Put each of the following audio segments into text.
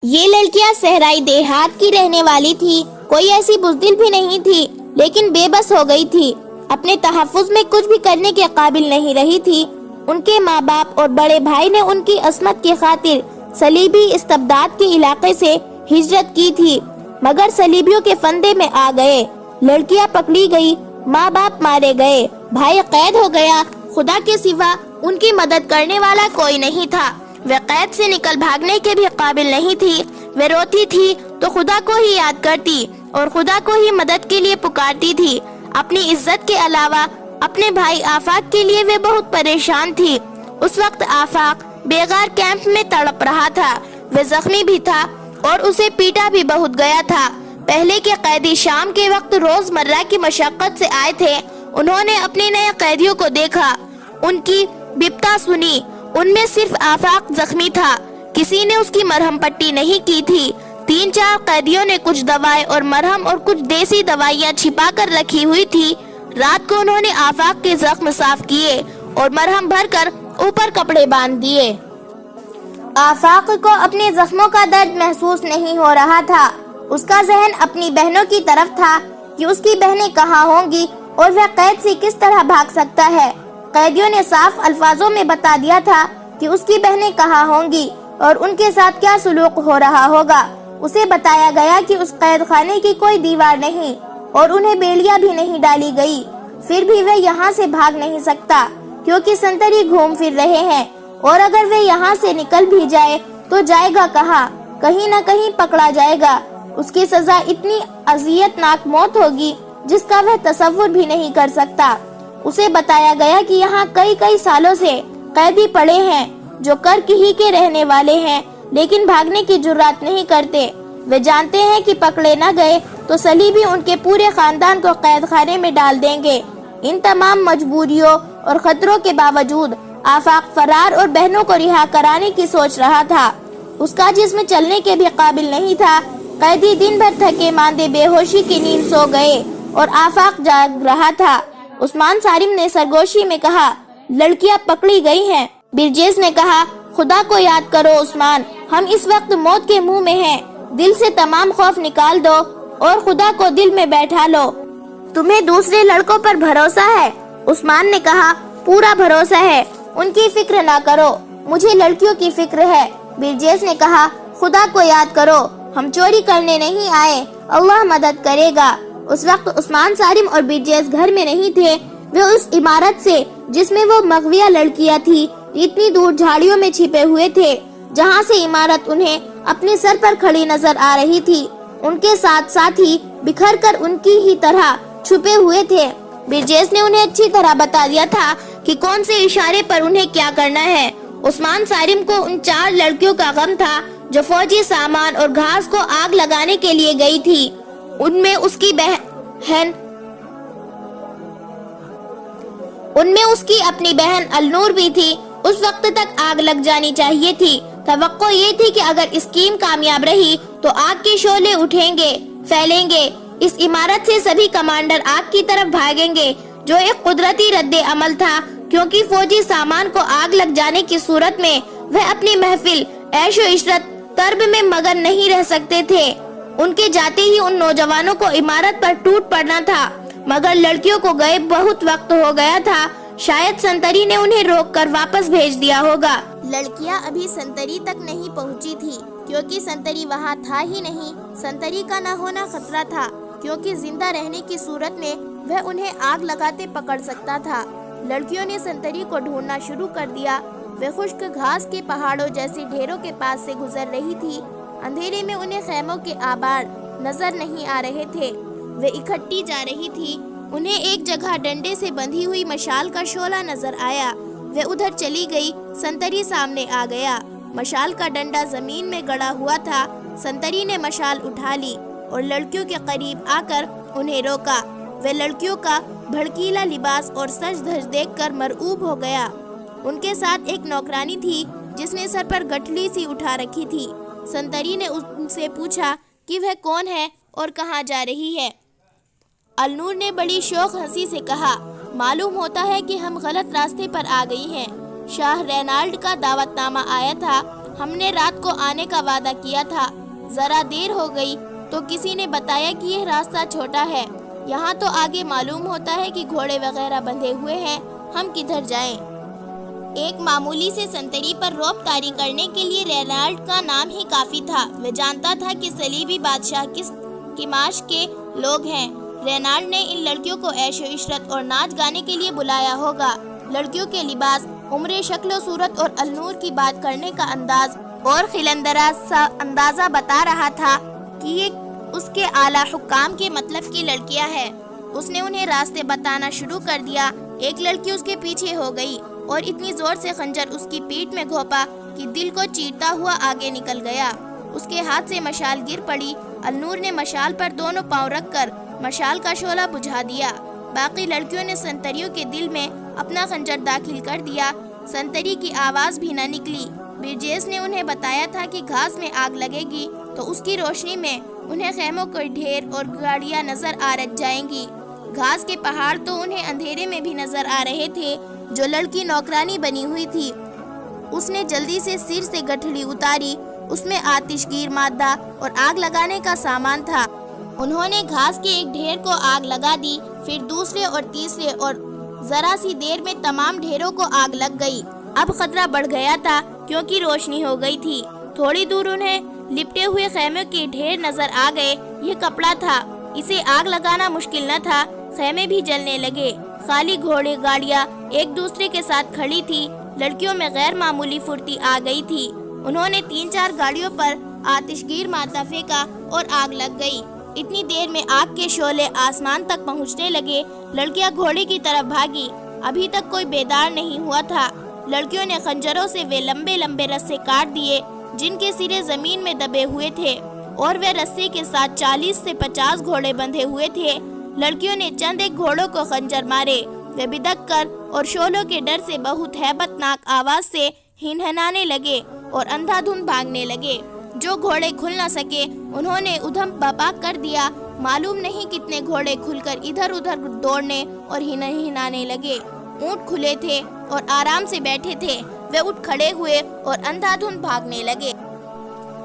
یہ لڑکیاں صحرائی دیہات کی رہنے والی تھی، کوئی ایسی بزدل بھی نہیں تھی، لیکن بے بس ہو گئی تھی، اپنے تحفظ میں کچھ بھی کرنے کے قابل نہیں رہی تھی۔ ان کے ماں باپ اور بڑے بھائی نے ان کی عصمت کی خاطر صلیبی استبداد کے علاقے سے ہجرت کی تھی، مگر صلیبیوں کے فندے میں آ گئے، لڑکیاں پکڑی گئی، ماں باپ مارے گئے، بھائی قید ہو گیا، خدا کے سوا ان کی مدد کرنے والا کوئی نہیں تھا۔ وہ قید سے نکل بھاگنے کے بھی قابل نہیں تھی۔ وہ روتی تھی تو خدا کو ہی یاد کرتی اور خدا کو ہی مدد کے لیے پکارتی تھی۔ اپنی عزت کے علاوہ اپنے بھائی آفاق کے لیے وہ بہت پریشان تھی۔ اس وقت آفاق بیغار کیمپ میں تڑپ رہا تھا، وہ زخمی بھی تھا اور اسے پیٹا بھی بہت گیا تھا۔ پہلے کے قیدی شام کے وقت روز مرہ کی مشقت سے آئے تھے، انہوں نے اپنے نئے قیدیوں کو دیکھا، ان کی بپتا سنی، ان میں صرف آفاق زخمی تھا، کسی نے اس کی مرہم پٹی نہیں کی تھی۔ 3-4 قیدیوں نے کچھ دوائیں اور مرہم اور کچھ دیسی دوائیاں چھپا کر رکھی ہوئی تھی۔ رات کو انہوں نے آفاق کے زخم صاف کیے اور مرہم بھر کر اوپر کپڑے باندھ دیے۔ آفاق کو اپنے زخموں کا درد محسوس نہیں ہو رہا تھا، اس کا ذہن اپنی بہنوں کی طرف تھا کہ اس کی بہنیں کہاں ہوں گی اور وہ قید سے کس طرح بھاگ سکتا ہے۔ قیدیوں نے صاف الفاظوں میں بتا دیا تھا کہ اس کی بہنیں کہاں ہوں گی اور ان کے ساتھ کیا سلوک ہو رہا ہوگا۔ اسے بتایا گیا کہ اس قید خانے کی کوئی دیوار نہیں اور انہیں بیڑیاں بھی نہیں ڈالی گئی، پھر بھی وہ یہاں سے بھاگ نہیں سکتا کیونکہ سنتری گھوم پھر رہے ہیں، اور اگر وہ یہاں سے نکل بھی جائے تو جائے گا کہاں؟ کہیں نہ کہیں پکڑا جائے گا۔ اس کی سزا اتنی اذیت ناک موت ہوگی جس کا وہ تصور بھی نہیں کر سکتا۔ اسے بتایا گیا کہ یہاں کئی سالوں سے قیدی پڑے ہیں جو کرک ہی کے رہنے والے ہیں، لیکن بھاگنے کی جرات نہیں کرتے۔ وہ جانتے ہیں کہ پکڑے نہ گئے تو صلیبی ان کے پورے خاندان کو قید خانے میں ڈال دیں گے۔ ان تمام مجبوریوں اور خطروں کے باوجود آفاق فرار اور بہنوں کو رہا کرانے کی سوچ رہا تھا۔ اس کا جسم چلنے کے بھی قابل نہیں تھا۔ قیدی دن بھر تھکے ماندے بے ہوشی کی نیند سو گئے اور آفاق جاگ رہا تھا۔ عثمان صارم نے سرگوشی میں کہا، لڑکیاں پکڑی گئی ہیں۔ برجیس نے کہا، خدا کو یاد کرو عثمان، ہم اس وقت موت کے منہ میں ہیں، دل سے تمام خوف نکال دو اور خدا کو دل میں بیٹھا لو۔ تمہیں دوسرے لڑکوں پر بھروسہ ہے؟ عثمان نے کہا، پورا بھروسہ ہے، ان کی فکر نہ کرو، مجھے لڑکیوں کی فکر ہے۔ برجیس نے کہا، خدا کو یاد کرو، ہم چوری کرنے نہیں آئے، اللہ مدد کرے گا۔ اس وقت عثمان صارم اور برجیس گھر میں نہیں تھے، وہ اس عمارت سے جس میں وہ مغویہ لڑکیاں تھی اتنی دور جھاڑیوں میں چھپے ہوئے تھے جہاں سے عمارت انہیں اپنے سر پر کھڑی نظر آ رہی تھی۔ ان کے ساتھ ساتھی بکھر کر ان کی ہی طرح چھپے ہوئے تھے۔ برجیس نے انہیں اچھی طرح بتا دیا تھا کہ کون سے اشارے پر انہیں کیا کرنا ہے۔ عثمان صارم کو ان 4 لڑکیوں کا غم تھا جو فوجی سامان اور گھاس کو آگ لگانے کے لیے گئی تھی۔ ان میں اس کی اپنی بہن النور بھی تھی۔ اس وقت تک آگ لگ جانی چاہیے تھی۔ توقع یہ تھی کہ اگر اسکیم کامیاب رہی تو آگ کے شعلے اٹھیں گے، پھیلیں گے، اس عمارت سے سبھی کمانڈر آگ کی طرف بھاگیں گے، جو ایک قدرتی رد عمل تھا کیونکہ فوجی سامان کو آگ لگ جانے کی صورت میں وہ اپنی محفل عیش و عشرت طرب میں مگن نہیں رہ سکتے تھے۔ ان کے جاتے ہی ان نوجوانوں کو عمارت پر ٹوٹ پڑنا تھا، مگر لڑکیوں کو گئے بہت وقت ہو گیا تھا، شاید سنتری نے انہیں روک کر واپس بھیج دیا ہوگا۔ لڑکیاں ابھی سنتری تک نہیں پہنچی تھی کیونکہ سنتری وہاں تھا ہی نہیں۔ سنتری کا نہ ہونا خطرہ تھا کیونکہ زندہ رہنے کی صورت میں وہ انہیں آگ لگاتے پکڑ سکتا تھا۔ لڑکیوں نے سنتری کو ڈھونڈنا شروع کر دیا۔ وہ خشک گھاس کے پہاڑوں جیسے ڈھیروں کے پاس سے گزر رہی تھی۔ اندھیرے میں انہیں خیموں کے آبار نظر نہیں آ رہے تھے۔ وہ اکٹھی جا رہی تھی۔ انہیں ایک جگہ ڈنڈے سے بندھی ہوئی مشال کا شعلہ نظر آیا۔ وہ ادھر چلی گئی۔ سنتری سامنے آ گیا۔ مشال کا ڈنڈا زمین میں گڑا ہوا تھا۔ سنتری نے مشال اٹھا لی اور لڑکیوں کے قریب آ کر انہیں روکا۔ وہ لڑکیوں کا بھڑکیلا لباس اور سج دھج دیکھ کر مرعوب ہو گیا۔ ان کے ساتھ ایک نوکرانی تھی جس نے سر پر گٹھلی سی اٹھا رکھی تھی۔ سنتری نے ان سے پوچھا کہ وہ کون ہے اور کہاں جا رہی ہے۔ النور نے بڑی شوق ہنسی سے کہا، معلوم ہوتا ہے کہ ہم غلط راستے پر آ گئی ہیں۔ شاہ رینالڈ کا دعوت نامہ آیا تھا، ہم نے رات کو آنے کا وعدہ کیا تھا، ذرا دیر ہو گئی تو کسی نے بتایا کہ یہ راستہ چھوٹا ہے، یہاں تو آگے معلوم ہوتا ہے کہ گھوڑے وغیرہ بندھے ہوئے ہیں، ہم کدھر جائیں؟ ایک معمولی سے سنتری پر رعب طاری کرنے کے لیے رینالڈ کا نام ہی کافی تھا۔ وہ جانتا تھا کہ صلیبی بادشاہ کس قماش کے لوگ ہیں۔ رینالڈ نے ان لڑکیوں کو عیش و عشرت اور ناچ گانے کے لیے بلایا ہوگا۔ لڑکیوں کے لباس، عمر، شکل و صورت اور النور کی بات کرنے کا انداز اور خلندراز سا اندازہ بتا رہا تھا کہ یہ اس کے اعلیٰ حکام کے مطلب کی لڑکیاں ہیں۔ اس نے انہیں راستے بتانا شروع کر دیا۔ ایک لڑکی اس کے پیچھے ہو گئی اور اتنی زور سے خنجر اس کی پیٹھ میں گھونپا کہ دل کو چیرتا ہوا آگے نکل گیا۔ اس کے ہاتھ سے مشال گر پڑی۔ النور نے مشال پر دونوں پاؤں رکھ کر مشال کا شعلہ بجھا دیا۔ باقی لڑکیوں نے سنتریوں کے دل میں اپنا خنجر داخل کر دیا۔ سنتری کی آواز بھی نہ نکلی۔ برجیس نے انہیں بتایا تھا کہ گھاس میں آگ لگے گی تو اس کی روشنی میں انہیں خیموں کے ڈھیر اور گاڑیاں نظر آ جائیں گی۔ گھاس کے پہاڑ تو انہیں اندھیرے میں بھی نظر آ رہے تھے۔ جو لڑکی نوکرانی بنی ہوئی تھی اس نے جلدی سے سر سے گٹھڑی اتاری۔ اس میں آتش گیر مادہ اور آگ لگانے کا سامان تھا۔ انہوں نے گھاس کے ایک ڈھیر کو آگ لگا دی، پھر دوسرے اور تیسرے، اور ذرا سی دیر میں تمام ڈھیروں کو آگ لگ گئی۔ اب خطرہ بڑھ گیا تھا کیونکہ روشنی ہو گئی تھی۔ تھوڑی دور انہیں لپٹے ہوئے خیمے کے ڈھیر نظر آ گئے۔ یہ کپڑا تھا، اسے آگ لگانا مشکل نہ تھا۔ خیمے بھی جلنے لگے۔ خالی گھوڑے گاڑیاں ایک دوسرے کے ساتھ کھڑی تھی۔ لڑکیوں میں غیر معمولی پھرتی آ گئی تھی۔ انہوں نے 3-4 گاڑیوں پر آتش گیر مادہ پھینکا اور آگ لگ گئی۔ اتنی دیر میں آگ کے شعلے آسمان تک پہنچنے لگے۔ لڑکیاں گھوڑے کی طرف بھاگی۔ ابھی تک کوئی بیدار نہیں ہوا تھا۔ لڑکیوں نے خنجروں سے وہ لمبے لمبے رسے کاٹ دیے جن کے سرے زمین میں دبے ہوئے تھے، اور وہ رسے کے ساتھ 40 سے 50 گھوڑے بندھے ہوئے تھے۔ لڑکیوں نے چند ایک گھوڑوں کو خنجر مارے۔ وہ بدک کر اور شعلوں کے ڈر سے بہت ہیبت ناک آواز سے ہنہنانے لگے اور اندھا دھند بھاگنے لگے۔ جو گھوڑے کھل نہ سکے انہوں نے ادھم بپا کر دیا۔ معلوم نہیں کتنے گھوڑے کھل کر ادھر ادھر دوڑنے اور ہنہنانے لگے۔ اونٹ کھلے تھے اور آرام سے بیٹھے تھے۔ وہ اٹھ کھڑے ہوئے اور اندھا دھند بھاگنے لگے۔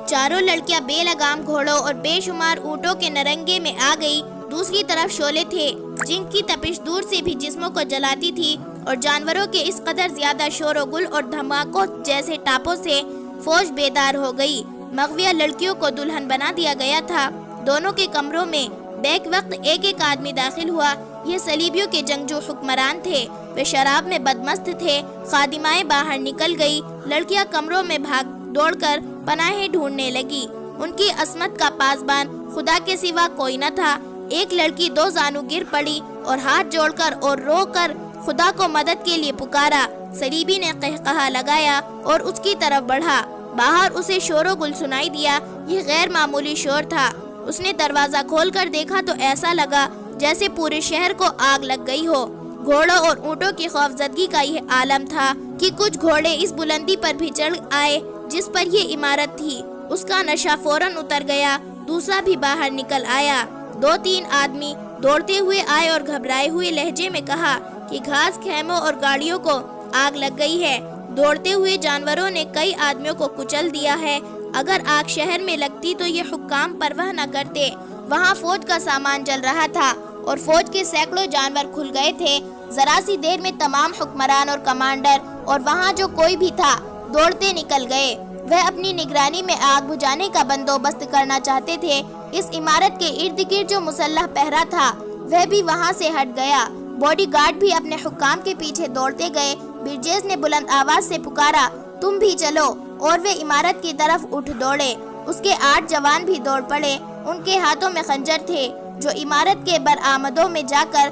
چاروں لڑکیاں بے لگام گھوڑوں اور بے شمار اونٹوں کے نرنگے میں آ گئی۔ دوسری طرف شعلے تھے جن کی تپش دور سے بھی جسموں کو جلاتی تھی، اور جانوروں کے اس قدر زیادہ شور و گل اور دھماکوں جیسے ٹاپوں سے فوج بیدار ہو گئی۔ مغویہ لڑکیوں کو دلہن بنا دیا گیا تھا۔ دونوں کے کمروں میں بیک وقت ایک ایک آدمی داخل ہوا۔ یہ صلیبیوں کے جنگجو حکمران تھے۔ وہ شراب میں بدمست تھے۔ خادمائیں باہر نکل گئی۔ لڑکیاں کمروں میں بھاگ دوڑ کر پناہیں ڈھونڈنے لگی۔ ان کی عصمت کا پاسبان خدا کے سوا کوئی نہ تھا۔ ایک لڑکی 2 زانو گر پڑی اور ہاتھ جوڑ کر اور رو کر خدا کو مدد کے لیے پکارا۔ صلیبی نے قہقہا لگایا اور اس کی طرف بڑھا۔ باہر اسے شور و گل سنائی دیا۔ یہ غیر معمولی شور تھا۔ اس نے دروازہ کھول کر دیکھا تو ایسا لگا جیسے پورے شہر کو آگ لگ گئی ہو۔ گھوڑوں اور اونٹوں کی خوفزدگی کا یہ عالم تھا کہ کچھ گھوڑے اس بلندی پر بھی چڑھ آئے جس پر یہ عمارت تھی۔ اس کا نشہ فوراً اتر گیا۔ دوسرا بھی باہر نکل آیا۔ 2-3 آدمی دوڑتے ہوئے آئے اور گھبرائے ہوئے لہجے میں کہا کہ گھاس، خیموں اور گاڑیوں کو آگ لگ گئی ہے۔ دوڑتے ہوئے جانوروں نے کئی آدمیوں کو کچل دیا ہے۔ اگر آگ شہر میں لگتی تو یہ حکام پرواہ نہ کرتے۔ وہاں فوج کا سامان جل رہا تھا اور فوج کے سینکڑوں جانور کھل گئے تھے۔ ذرا سی دیر میں تمام حکمران اور کمانڈر اور وہاں جو کوئی بھی تھا دوڑتے نکل گئے۔ وہ اپنی نگرانی میں آگ بجھانے کا بندوبست کرنا چاہتے تھے۔ اس عمارت کے ارد گرد جو مسلح پہرا تھا وہ بھی وہاں سے ہٹ گیا۔ باڈی گارڈ بھی اپنے حکام کے پیچھے دوڑتے گئے۔ برجیس نے بلند آواز سے پکارا، تم بھی چلو، اور وہ عمارت کی طرف اٹھ دوڑے۔ اس کے 8 جوان بھی دوڑ پڑے۔ ان کے ہاتھوں میں خنجر تھے۔ جو عمارت کے برآمدوں میں جا کر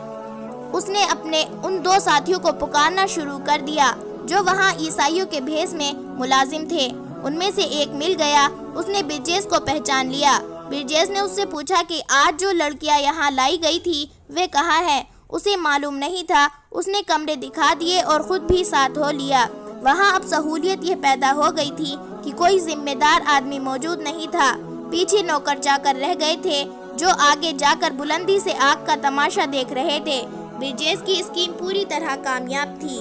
اس نے اپنے ان 2 ساتھیوں کو پکارنا شروع کر دیا جو وہاں عیسائیوں کے بھیس میں ملازم تھے۔ ان میں سے ایک مل گیا۔ اس نے برجیس کو پہچان لیا۔ برجیس نے اس سے پوچھا کہ آج جو لڑکیاں یہاں لائی گئی تھی وہ کہاں ہے؟ اسے معلوم نہیں تھا۔ اس نے کمرے دکھا دیے اور خود بھی ساتھ ہو لیا۔ وہاں اب سہولیت یہ پیدا ہو گئی تھی کہ کوئی ذمہ دار آدمی موجود نہیں تھا۔ پیچھے نوکر چاکر رہ گئے تھے جو آگے جا کر بلندی سے آگ کا تماشا دیکھ رہے تھے۔ برجیس کی اسکیم پوری طرح کامیاب تھی۔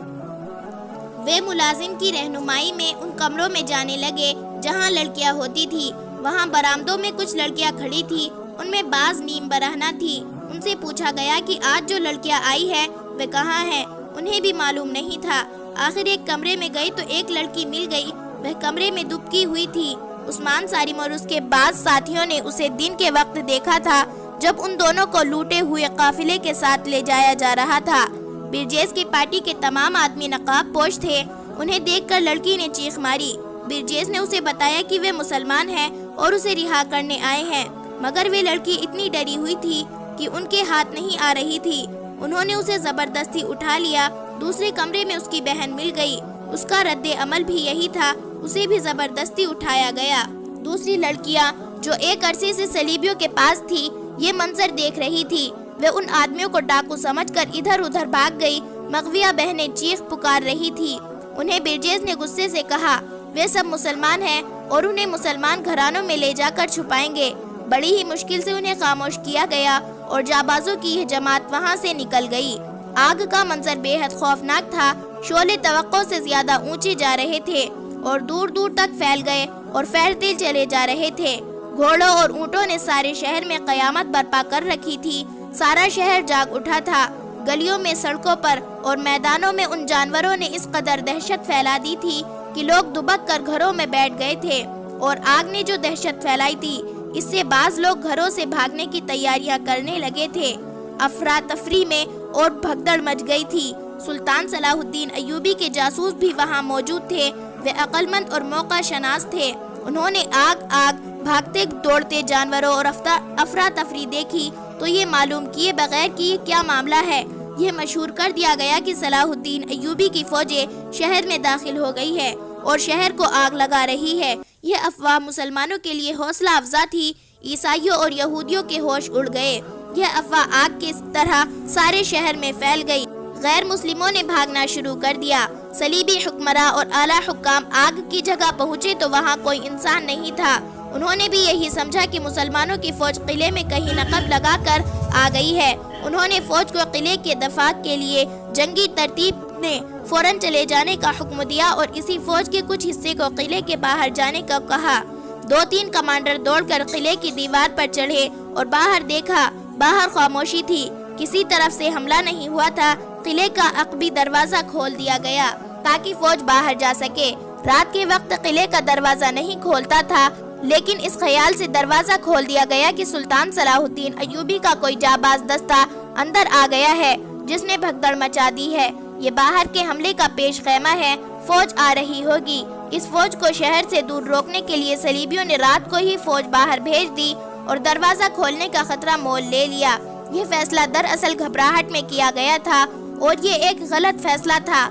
وہ ملازم کی رہنمائی میں ان کمروں میں جانے لگے جہاں لڑکیاں ہوتی تھی وہاں برآمدوں میں کچھ لڑکیاں کھڑی تھی، ان میں بعض نیم برہنہ تھی۔ ان سے پوچھا گیا کہ آج جو لڑکیاں آئی ہے وہ کہاں ہے؟ انہیں بھی معلوم نہیں تھا۔ آخر ایک کمرے میں گئی تو ایک لڑکی مل گئی، وہ کمرے میں دبکی ہوئی تھی۔ عثمان سارم اور اس کے بعض ساتھیوں نے اسے دن کے وقت دیکھا تھا جب ان دونوں کو لوٹے ہوئے قافلے کے ساتھ لے جایا جا رہا تھا۔ برجیز کی پارٹی کے تمام آدمی نقاب پوش تھے۔ انہیں دیکھ کر لڑکی نے چیخ ماری۔ برجیز نے اسے بتایا کہ وہ مسلمان ہیں اور اسے رہا کرنے آئے ہیں، مگر وہ لڑکی اتنی ڈری ہوئی تھی کہ ان کے ہاتھ نہیں آ رہی تھی۔ انہوں نے اسے زبردستی اٹھا لیا۔ دوسرے کمرے میں اس کی بہن مل گئی، اس کا رد عمل بھی یہی تھا، اسے بھی زبردستی اٹھایا گیا۔ دوسری لڑکیاں جو ایک عرصے سے صلیبیوں کے پاس تھی یہ منظر دیکھ رہی تھی، وہ ان آدمیوں کو ڈاکو سمجھ کر ادھر ادھر بھاگ گئی۔ مغویہ بہنیں چیخ پکار رہی تھی۔ انہیں برجیز نے غصے سے کہا وہ سب مسلمان ہیں اور انہیں مسلمان گھرانوں میں لے جا کر چھپائیں گے۔ بڑی ہی مشکل سے انہیں خاموش کیا گیا اور جابازوں کی یہ جماعت وہاں سے نکل گئی۔ آگ کا منظر بے حد خوفناک تھا، شعلے توقع سے زیادہ اونچے جا رہے تھے اور دور دور تک پھیل گئے اور پھیلتے چلے جا رہے تھے۔ گھوڑوں اور اونٹوں نے سارے شہر میں قیامت برپا کر رکھی تھی۔ سارا شہر جاگ اٹھا تھا۔ گلیوں میں، سڑکوں پر اور میدانوں میں ان جانوروں نے اس قدر دہشت پھیلا دی تھی کہ لوگ دبک کر گھروں میں بیٹھ گئے تھے، اور آگ نے جو دہشت پھیلائی تھی اس سے بعض لوگ گھروں سے بھاگنے کی تیاریاں کرنے لگے تھے۔ افراتفری میں اور بھگدڑ مچ گئی تھی۔ سلطان صلاح الدین ایوبی کے جاسوس بھی وہاں موجود تھے، وہ عقل مند اور موقع شناس تھے۔ انہوں نے آگ بھاگتے دوڑتے جانوروں اور افراتفری دیکھی تو یہ معلوم کیے بغیر کہ یہ کیا معاملہ ہے، یہ مشہور کر دیا گیا کہ صلاح الدین ایوبی کی فوجیں شہر میں داخل ہو گئی ہے اور شہر کو آگ لگا رہی ہے۔ یہ افواہ مسلمانوں کے لیے حوصلہ افزا تھی۔ عیسائیوں اور یہودیوں کے ہوش اڑ گئے۔ یہ افواہ آگ کی طرح سارے شہر میں پھیل گئی۔ غیر مسلموں نے بھاگنا شروع کر دیا۔ صلیبی حکمراں اور اعلیٰ حکام آگ کی جگہ پہنچے تو وہاں کوئی انسان نہیں تھا۔ انہوں نے بھی یہی سمجھا کہ مسلمانوں کی فوج قلعے میں کہیں نقب لگا کر آ گئی ہے۔ انہوں نے فوج کو قلعے کے دفاع کے لیے جنگی ترتیب میں فوراً چلے جانے کا حکم دیا اور اسی فوج کے کچھ حصے کو قلعے کے باہر جانے کا کہا۔ 2-3 کمانڈر دوڑ کر قلعے کی دیوار پر چڑھے اور باہر دیکھا۔ باہر خاموشی تھی، کسی طرف سے حملہ نہیں ہوا تھا۔ قلعے کا عقبی دروازہ کھول دیا گیا تاکہ فوج باہر جا سکے۔ رات کے وقت قلعے کا دروازہ نہیں کھولتا تھا، لیکن اس خیال سے دروازہ کھول دیا گیا کہ سلطان صلاح الدین ایوبی کا کوئی جاباز دستہ اندر آ گیا ہے جس نے بھگدڑ مچا دی ہے۔ یہ باہر کے حملے کا پیش خیمہ ہے، فوج آ رہی ہوگی۔ اس فوج کو شہر سے دور روکنے کے لیے صلیبیوں نے رات کو ہی فوج باہر بھیج دی اور دروازہ کھولنے کا خطرہ مول لے لیا۔ یہ فیصلہ دراصل گھبراہٹ میں کیا گیا تھا اور یہ ایک غلط فیصلہ تھا۔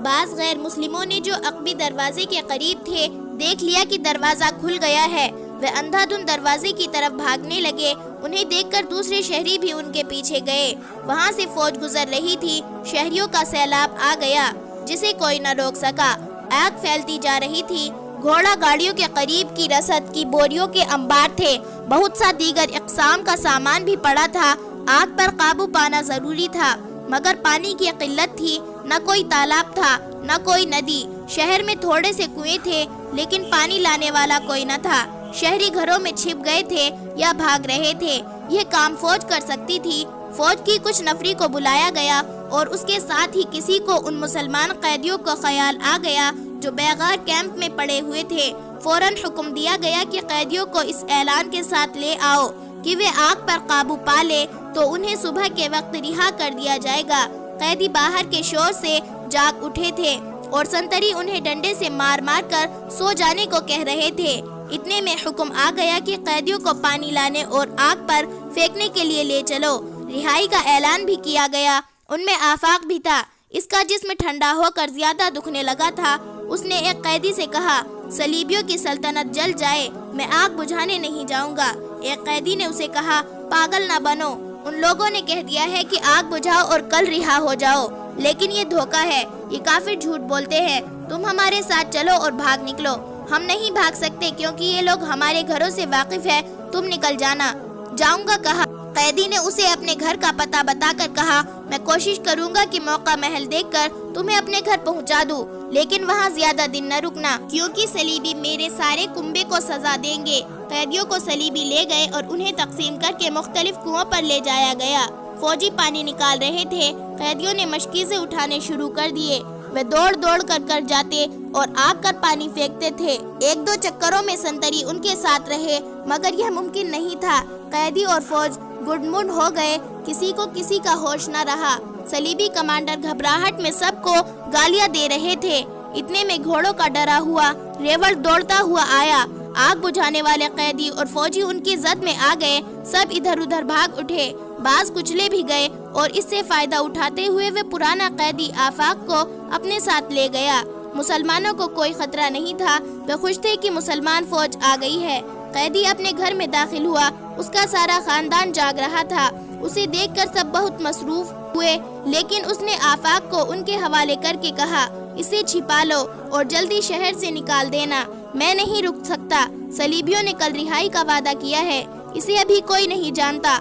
بعض غیر مسلموں نے جو عقبی دروازے کے قریب تھے دیکھ لیا کہ دروازہ کھل گیا ہے، وہ اندھا دھند دروازے کی طرف بھاگنے لگے۔ انہیں دیکھ کر دوسرے شہری بھی ان کے پیچھے گئے۔ وہاں سے فوج گزر رہی تھی۔ شہریوں کا سیلاب آ گیا جسے کوئی نہ روک سکا۔ آگ پھیلتی جا رہی تھی۔ گھوڑا گاڑیوں کے قریب کی رسد کی بوریوں کے انبار تھے۔ بہت سا دیگر اقسام کا سامان بھی پڑا تھا۔ آگ پر قابو پانا ضروری تھا، مگر پانی کی قلت تھی۔ نہ کوئی تالاب تھا، نہ کوئی ندی۔ شہر میں تھوڑے سے کنویں تھے، لیکن پانی لانے والا کوئی نہ تھا۔ شہری گھروں میں چھپ گئے تھے یا بھاگ رہے تھے۔ یہ کام فوج کر سکتی تھی۔ فوج کی کچھ نفری کو بلایا گیا اور اس کے ساتھ ہی کسی کو ان مسلمان قیدیوں کو خیال آ گیا جو بیغار کیمپ میں پڑے ہوئے تھے۔ فوراً حکم دیا گیا کہ قیدیوں کو اس اعلان کے ساتھ لے آؤ کہ وہ آگ پر قابو پا لے تو انہیں صبح کے وقت رہا کر دیا جائے گا۔ قیدی باہر کے شور سے جاگ اٹھے تھے اور سنتری انہیں ڈنڈے سے مار مار کر سو جانے کو کہہ رہے تھے۔ اتنے میں حکم آ گیا کہ قیدیوں کو پانی لانے اور آگ پر پھینکنے کے لیے لے چلو۔ رہائی کا اعلان بھی کیا گیا۔ ان میں آفاق بھی تھا۔ اس کا جسم ٹھنڈا ہو کر زیادہ دکھنے لگا تھا۔ اس نے ایک قیدی سے کہا، صلیبیوں کی سلطنت جل جائے، میں آگ بجھانے نہیں جاؤں گا۔ ایک قیدی نے اسے کہا، پاگل نہ بنو، ان لوگوں نے کہہ دیا ہے کہ آگ بجھاؤ اور کل رہا ہو جاؤ، لیکن یہ دھوکہ ہے، یہ کافر جھوٹ بولتے ہیں۔ تم ہمارے ساتھ چلو اور بھاگ نکلو۔ ہم نہیں بھاگ سکتے کیونکہ یہ لوگ ہمارے گھروں سے واقف ہے، تم نکل جانا۔ جاؤں گا کہا۔ قیدی نے اسے اپنے گھر کا پتہ بتا کر کہا، میں کوشش کروں گا کہ موقع محل دیکھ کر تمہیں اپنے گھر پہنچا دوں، لیکن وہاں زیادہ دن نہ رکنا کیونکہ سلیبی میرے سارے کنبے کو سزا دیں گے۔ قیدیوں کو سلیبی لے گئے اور انہیں تقسیم کر کے مختلف کنووں پر لے جایا گیا۔ فوجی پانی نکال رہے تھے، قیدیوں نے مشکیزیں اٹھانے شروع کر دیے۔ وہ دوڑ دوڑ کر جاتے اور آگ کر پانی پھینکتے تھے۔ ایک دو چکروں میں سنتری ان کے ساتھ رہے، مگر یہ ممکن نہیں تھا۔ قیدی اور فوج گڈ منڈ ہو گئے، کسی کو کسی کا ہوش نہ رہا۔ صلیبی کمانڈر گھبراہٹ میں سب کو گالیاں دے رہے تھے۔ اتنے میں گھوڑوں کا ڈرا ہوا ریوڑ دوڑتا ہوا آیا۔ آگ بجھانے والے قیدی اور فوجی ان کی زد میں آ گئے، سب ادھر ادھر بھاگ اٹھے، بعض کچلے بھی گئے اور اس سے فائدہ اٹھاتے ہوئے وہ پرانا قیدی آفاق کو اپنے ساتھ لے گیا۔ مسلمانوں کو کوئی خطرہ نہیں تھا، وہ خوش تھے کہ مسلمان فوج آ گئی ہے۔ قیدی اپنے گھر میں داخل ہوا، اس کا سارا خاندان جاگ رہا تھا۔ اسے دیکھ کر سب بہت مصروف ہوئے، لیکن اس نے آفاق کو ان کے حوالے کر کے کہا، اسے چھپا لو اور جلدی شہر سے نکال دینا، میں نہیں رک سکتا۔ صلیبیوں نے کل رہائی کا وعدہ کیا ہے، اسے ابھی کوئی نہیں جانتا۔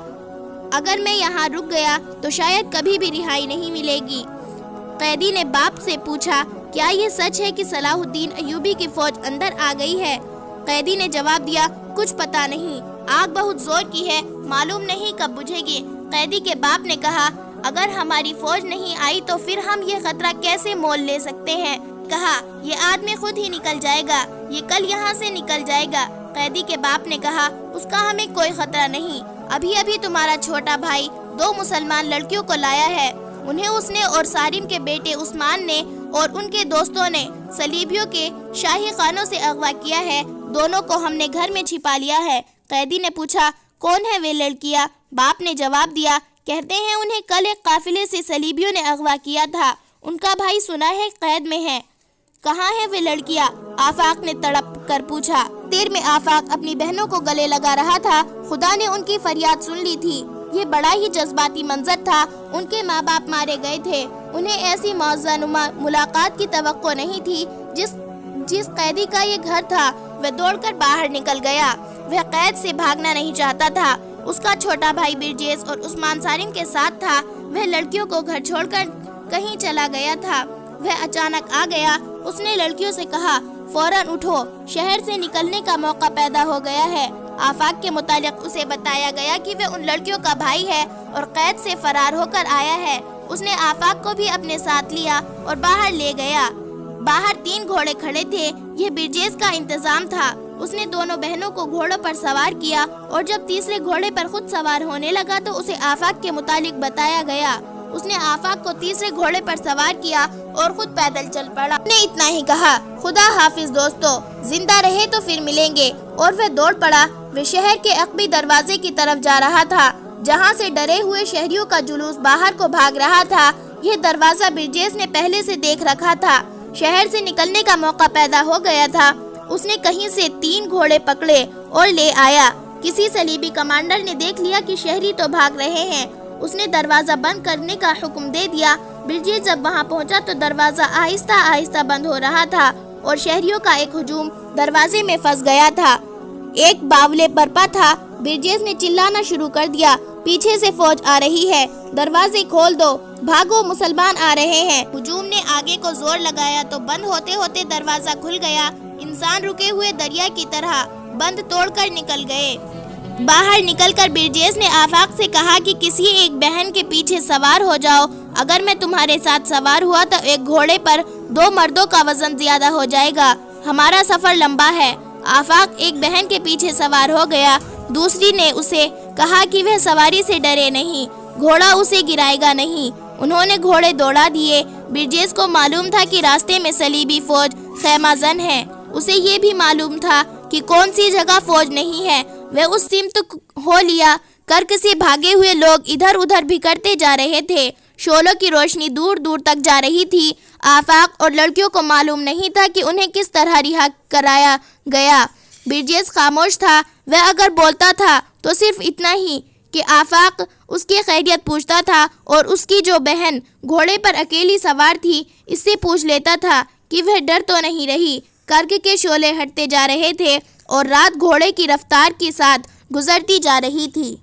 اگر میں یہاں رک گیا تو شاید کبھی بھی رہائی نہیں ملے گی۔ قیدی نے باپ سے پوچھا، کیا یہ سچ ہے کہ صلاح الدین ایوبی کی فوج اندر آ گئی ہے؟ قیدی نے جواب دیا، کچھ پتا نہیں، آگ بہت زور کی ہے، معلوم نہیں کب بجھے گی۔ قیدی کے باپ نے کہا، اگر ہماری فوج نہیں آئی تو پھر ہم یہ خطرہ کیسے مول لے سکتے ہیں؟ کہا، یہ آدمی خود ہی نکل جائے گا، یہ کل یہاں سے نکل جائے گا۔ قیدی کے باپ نے کہا، اس کا ہمیں کوئی خطرہ نہیں، ابھی تمہارا چھوٹا بھائی 2 مسلمان لڑکیوں کو لایا ہے، انہیں اس نے اور سالم کے بیٹے عثمان نے اور ان کے دوستوں نے صلیبیوں کے شاہی خانوں سے اغوا کیا ہے، دونوں کو ہم نے گھر میں چھپا لیا ہے۔ قیدی نے پوچھا، کون ہے وہ لڑکیاں؟ باپ نے جواب دیا، کہتے ہیں انہیں کل ایک قافلے سے صلیبیوں نے اغوا کیا تھا، ان کا بھائی سنا ہے قید میں ہے۔ کہاں ہے وہ لڑکیاں؟ آفاق نے تڑپ کر پوچھا۔ دیر میں آفاق اپنی بہنوں کو گلے لگا رہا تھا، خدا نے ان کی فریاد سن لی تھی۔ یہ بڑا ہی جذباتی منظر تھا، ان کے ماں باپ مارے گئے تھے، انہیں ایسی معززانما ملاقات کی توقع نہیں تھی جس قیدی کا یہ گھر تھا۔ وہ دوڑ کر باہر نکل گیا، وہ قید سے بھاگنا نہیں چاہتا تھا۔ اس کا چھوٹا بھائی برجیز اور عثمان سالم کے ساتھ تھا، وہ لڑکیوں کو گھر چھوڑ کر کہیں چلا گیا تھا۔ وہ اچانک آ گیا، اس نے لڑکیوں سے کہا، فوراً اٹھو، شہر سے نکلنے کا موقع پیدا ہو گیا ہے۔ آفاق کے متعلق اسے بتایا گیا کہ وہ ان لڑکیوں کا بھائی ہے اور قید سے فرار ہو کر آیا ہے۔ اس نے آفاق کو بھی اپنے ساتھ لیا اور باہر لے گیا۔ باہر 3 گھوڑے کھڑے تھے، یہ برجیز کا انتظام تھا۔ اس نے دونوں بہنوں کو گھوڑوں پر سوار کیا اور جب تیسرے گھوڑے پر خود سوار ہونے لگا تو اسے آفاق کے متعلق بتایا گیا۔ اس نے آفاق کو تیسرے گھوڑے پر سوار کیا اور خود پیدل چل پڑا۔ اس نے اتنا ہی کہا، خدا حافظ دوستو، زندہ رہے تو پھر ملیں گے، اور وہ دوڑ پڑا۔ وہ شہر کے عقبی دروازے کی طرف جا رہا تھا، جہاں سے ڈرے ہوئے شہریوں کا جلوس باہر کو بھاگ رہا تھا۔ یہ دروازہ برجیز نے پہلے سے دیکھ رکھا تھا، شہر سے نکلنے کا موقع پیدا ہو گیا تھا۔ اس نے کہیں سے 3 گھوڑے پکڑے اور لے آیا۔ کسی صلیبی کمانڈر نے دیکھ لیا کہ شہری تو بھاگ رہے ہیں، اس نے دروازہ بند کرنے کا حکم دے دیا۔ برجیز جب وہاں پہنچا تو دروازہ آہستہ آہستہ بند ہو رہا تھا اور شہریوں کا ایک ہجوم دروازے میں پھنس گیا تھا۔ ایک باولے برپا تھا۔ برجیز نے چلانا شروع کر دیا، پیچھے سے فوج آ رہی ہے، دروازے کھول دو، بھاگو، مسلمان آ رہے ہیں۔ ہجوم نے آگے کو زور لگایا تو بند ہوتے ہوتے دروازہ کھل گیا۔ انسان رکے ہوئے دریا کی طرح بند توڑ کر نکل گئے۔ باہر نکل کر برجیز نے آفاق سے کہا کہ کسی ایک بہن کے پیچھے سوار ہو جاؤ، اگر میں تمہارے ساتھ سوار ہوا تو ایک گھوڑے پر 2 مردوں کا وزن زیادہ ہو جائے گا، ہمارا سفر لمبا ہے۔ آفاق ایک بہن کے پیچھے سوار ہو گیا، دوسری نے اسے کہا کہ وہ سواری سے ڈرے نہیں، گھوڑا اسے گرائے گا نہیں۔ انہوں نے گھوڑے دوڑا دیے۔ برجیز کو معلوم تھا کہ راستے میں صلیبی فوج خیمہ زن ہے، اسے یہ بھی معلوم تھا کہ کون سی جگہ فوج نہیں ہے۔ وہ اس سمت ہو لیا کر کسی بھاگے ہوئے لوگ ادھر ادھر بکھرتے جا رہے تھے، شعلوں کی روشنی دور دور تک جا رہی تھی۔ آفاق اور لڑکیوں کو معلوم نہیں تھا کہ انہیں کس طرح رہا کرایا گیا۔ برجیز خاموش تھا، وہ اگر بولتا تھا تو صرف اتنا ہی کہ آفاق اس کی خیریت پوچھتا تھا اور اس کی جو بہن گھوڑے پر اکیلی سوار تھی اس سے پوچھ لیتا تھا کہ وہ ڈر تو نہیں رہی۔ کرک کے شعلے ہٹتے جا رہے تھے اور رات گھوڑے کی رفتار کے ساتھ گزرتی جا رہی تھی۔